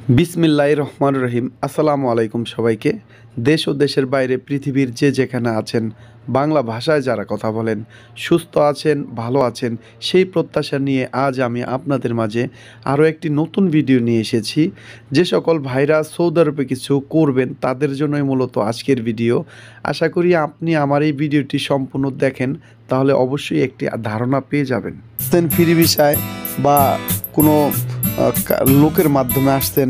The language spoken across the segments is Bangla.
বিসমিল্লাহির রহমানির রহিম। আসসালামু আলাইকুম সবাইকে। দেশ ও দেশের বাইরে পৃথিবীর যে যেখানে আছেন, বাংলা ভাষায় যারা কথা বলেন, সুস্থ আছেন, ভালো আছেন, সেই প্রত্যাশা নিয়ে আজ আমি আপনাদের মাঝে আরও একটি নতুন ভিডিও নিয়ে এসেছি। যে সকল ভাইরা সৌদি আরবে কিছু করবেন তাদের জন্যই মূলত আজকের ভিডিও। আশা করি আপনি আমার এই ভিডিওটি সম্পূর্ণ দেখেন, তাহলে অবশ্যই একটি ধারণা পেয়ে যাবেন। ফ্রি ভিসায় বা কোনো লোকের মাধ্যমে আসছেন,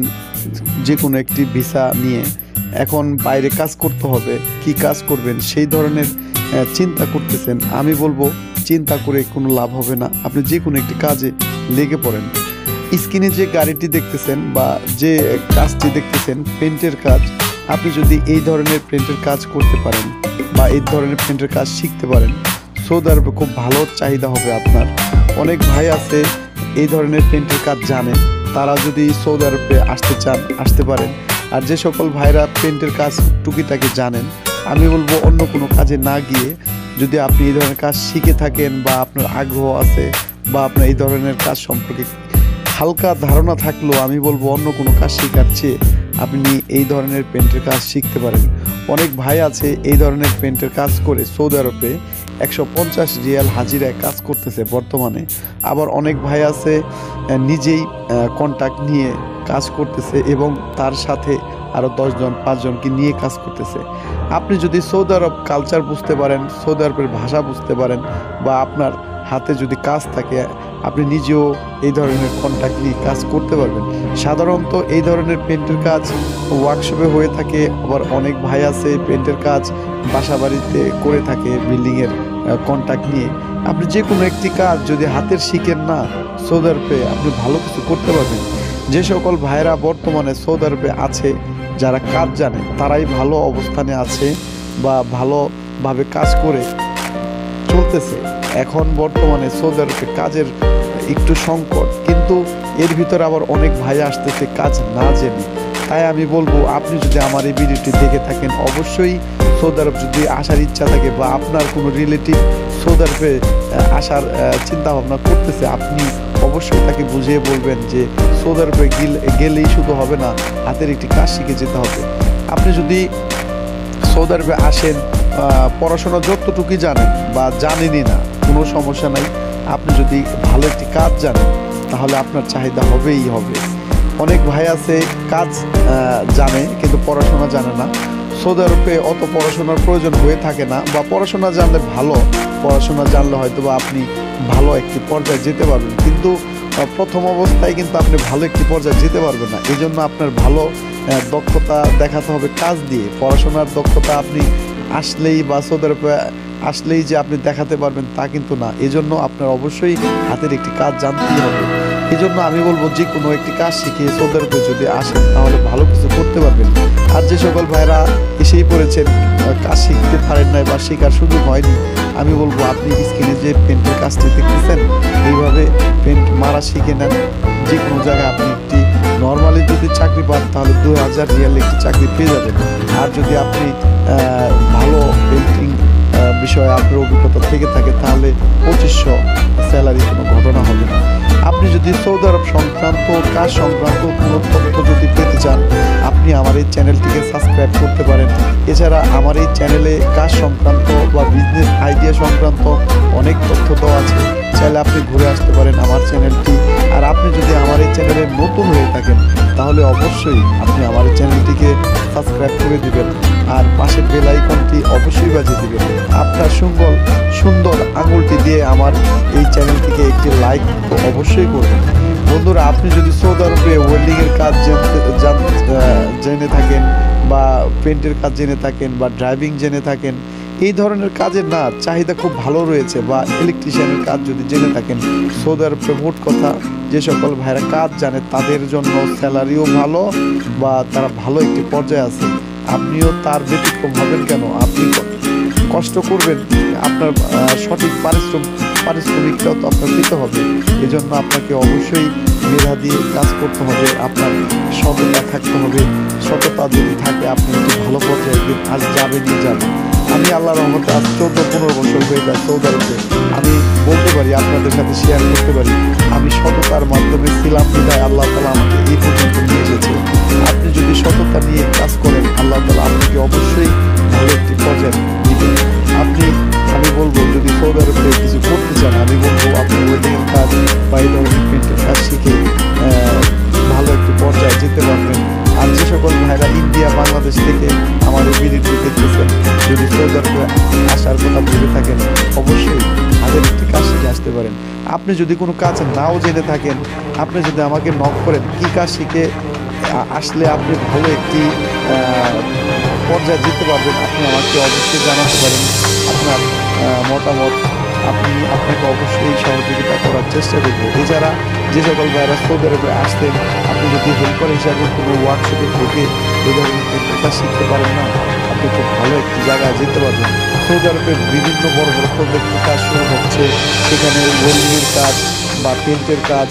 যে কোনো একটি ভিসা নিয়ে এখন বাইরে কাজ করতে হবে, কি কাজ করবেন সেই ধরনের চিন্তা করতেছেন। আমি বলবো চিন্তা করে কোনো লাভ হবে না, আপনি যে কোনো একটি কাজে লেগে পড়েন। স্ক্রিনে যে গাড়িটি দেখতেছেন বা যে কাজটি দেখতেছেন পেন্টের কাজ, আপনি যদি এই ধরনের পেন্টের কাজ করতে পারেন বা এই ধরনের পেন্টের কাজ শিখতে পারেন, সৌদি আরবে খুব ভালো চাহিদা হবে আপনার। অনেক ভাই আছে এই ধরনের পেন্টের কাজ জানেন, তারা যদি সৌদি আরবে আসতে চান আসতে পারেন। আর যে সকল ভাইরা পেন্টের কাজ টুকিটাকি জানেন, আমি বলবো অন্য কোনো কাজে না গিয়ে যদি আপনি এই ধরনের কাজ শিখে থাকেন বা আপনার আগ্রহ আছে বা আপনার এই ধরনের কাজ সম্পর্কে হালকা ধারণা থাকলেও, আমি বলবো অন্য কোনো কাজ শেখার চেয়ে আপনি এই ধরনের পেন্টের কাজ শিখতে পারেন। অনেক ভাই আছে এই ধরনের পেন্টের কাজ করে সৌদি আরবে 150 রিয়াল হাজিরায় কাজ করতেছে বর্তমানে। আবার অনেক ভাই আছে নিজেই কন্ট্যাক্ট নিয়ে কাজ করতেছে এবং তার সাথে আরও 10 জন 5 জনকে নিয়ে কাজ করতেছে। আপনি যদি সৌদি আরব কালচার বুঝতে পারেন, সৌদি আরবের ভাষা বুঝতে পারেন বা আপনার হাতে যদি কাজ থাকে, আপনি নিজেও এই ধরনের কন্ট্যাক্ট নিয়ে কাজ করতে পারবেন। সাধারণত এই ধরনের পেন্টের কাজ ওয়ার্কশপে হয়ে থাকে। আবার অনেক ভাই আছে পেন্টের কাজ বাসা বাড়িতে করে থাকে বিল্ডিংয়ের কন্ট্যাক্ট নিয়ে। আপনি যে কোনো একটি কাজ যদি হাতের শিখেন না, সৌদি আরবে আপনি ভালো কিছু করতে পারবেন। যে সকল ভাইরা বর্তমানে সৌদি আরবে আছে, যারা কাজ জানে, তারাই ভালো অবস্থানে আছে বা ভালোভাবে কাজ করে চলতেছে। এখন বর্তমানে সৌদি আরবে কাজের একটু সংকট, কিন্তু এর ভিতরে আবার অনেক ভাই আসতেছে কাজ না জেনে। তাই আমি বলবো আপনি যদি আমার এই ভিডিওটি দেখে থাকেন, অবশ্যই সৌদি আরব যদি আসার ইচ্ছা থাকে বা আপনার কোনো রিলেটিভ সৌদি আরবে আসার চিন্তা ভাবনা করতেছে, আপনি অবশ্যই তাকে বুঝিয়ে বলবেন যে সৌদি আরবে গেলেই শুধু হবে না, হাতের একটি কাজ শিখে যেতে হবে। আপনি যদি সৌদি আরবে আসেন, পড়াশোনা যতটুকুই জানেন বা জানেনই না, কোনো সমস্যা নাই। আপনি যদি ভালো একটি কাজ জানেন তাহলে আপনার চাহিদা হবেই হবে। অনেক ভাই আছে কাজ জানে কিন্তু পড়াশোনা জানে না। সৌদি আরবে অত পড়াশোনার প্রয়োজন হয়ে থাকে না, বা পড়াশোনা জানলে ভালো, পড়াশোনা জানলে হয়তো বা আপনি ভালো একটি পর্যায়ে যেতে পারবেন, কিন্তু প্রথম অবস্থায় কিন্তু আপনি ভালো একটি পর্যায়ে যেতে পারবেন না। এই জন্য আপনার ভালো দক্ষতা দেখাতে হবে কাজ দিয়ে। পড়াশোনার দক্ষতা আপনি আসলেই বা সৌদি আরবে আসলেই যে আপনি দেখাতে পারবেন তা কিন্তু না। এজন্য আপনার অবশ্যই হাতের একটি কাজ জানতেই হবে। এই জন্য আমি বলবো যে কোনো একটি কাজ শিখে সৌদি আরবে যদি আসেন তাহলে ভালো কিছু করতে পারবেন। আর যে সকল ভাইরা এসেই পড়েছেন, কাজ শিখতে পারেন নাই বা শেখার সুযোগ হয়নি, আমি বলবো আপনি স্ক্রিনে যে পেন্টের কাজটি দেখতেছেন, এইভাবে পেন্ট মারা শিখে নেন। যে কোনো জায়গায় আপনি একটি নর্মালি যদি চাকরি পান তাহলে 2000 রিয়াল একটি চাকরি পেয়ে যাবেন। আর যদি আপনি ভালো পেন্টিং বিষয়ে আপনার অভিজ্ঞতা থেকে থাকে তাহলে 2500 স্যালারি কোনো ঘটনা হবে না। আপনি যদি সৌদি আরব সংক্রান্ত কাজ সংক্রান্ত কোনো তথ্য যদি পেতে চান, আপনি আমার এই চ্যানেলটিকে সাবস্ক্রাইব করতে পারেন। এছাড়া আমার এই চ্যানেলে কাজ সংক্রান্ত বা বিজনেস আইডিয়া সংক্রান্ত অনেক তথ্য দেওয়া আছে, চাইলে আপনি ঘুরে আসতে পারেন আমার চ্যানেলটি। আর আপনি যদি আমার এই চ্যানেলে নতুন হয়ে থাকেন তাহলে অবশ্যই আপনি আমার এই চ্যানেলটিকে সাবস্ক্রাইব করে দিবেন আর পাশে বেল আইকনটি অবশ্যই বাজিয়ে দিবেন। আপনার সুন্দর আঙুলটি দিয়ে আমার এই চ্যানেলটিকে একটি লাইক তো অবশ্যই করবেন। বন্ধুরা, আপনি যদি সৌদি আরবে ওয়েল্ডিংয়ের কাজ জেনে থাকেন বা পেন্টের কাজ জেনে থাকেন বা ড্রাইভিং জেনে থাকেন, এই ধরনের কাজের না চাহিদা খুব ভালো রয়েছে, বা ইলেকট্রিশিয়ানের কাজ যদি জেনে থাকেন, সৌদি আরবে মোট কথা যে সকল ভাইরা কাজ জানে তাদের জন্য স্যালারিও ভালো বা তারা ভালো একটি পর্যায়ে আছে। আপনিও তার ব্যতিক্রম হবেন কেন? আপনি কষ্ট করবেন, আপনার সঠিক পারিশ্রমিকটাও তো আপনার দিতে হবে। এজন্য আপনাকে অবশ্যই মেধা দিয়ে কাজ করতে হবে, আপনার সততা থাকতে হবে। সততা যদি থাকে আপনি একটু ভালো পর্যায়ে আজ যাবেনই যাবেন। আমি আল্লাহর রহমতে আজ 14-15 বছর হয়ে যায় সৌদি আরবে। আমি বলতে পারি, আপনাদের সাথে শেয়ার করতে পারি, আমি সততার মাধ্যমে ছিলাম বিধায় আল্লাহ তাআলা আমাকে এই পর্যন্ত নিয়ে এসেছে। আপনি যদি কোনো কাজ নাও জেনে থাকেন, আপনি যদি আমাকে নক করেন কী কাজ শিখে আসলে আপনি ভালো একটি পর্যায়ে যেতে পারবেন, আপনি আমাকে অবশ্যই জানাতে পারেন আপনার মতামত। আপনাকে অবশ্যই সহযোগিতা করার চেষ্টা করবো। এছাড়া যে সকল ভাইরা সৌদি আরবে আসতেন, আপনি যদি হেল্পার হিসাবে কোনো ওয়ার্কশপে থেকে এই ধরনের কাজ শিখতে পারেন না, আপনি খুব ভালো একটি জায়গায় যেতে পারবেন। সৌদি আরবের বিভিন্ন বড় বড় প্রজেক্টের কাজ শুরু হচ্ছে, সেখানে ওয়েল্ডিংয়ের কাজ বা পেন্টের কাজ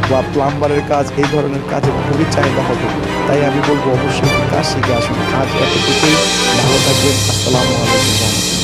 বা প্লাম্বারের কাজ, এই ধরনের কাজের খুবই চাহিদা হবে। তাই আমি বলবো অবশ্যই কাজ শিখে আসুন। আজ এতটুকুই, ভালো থাকবেন। আসসালামু আলাইকুম।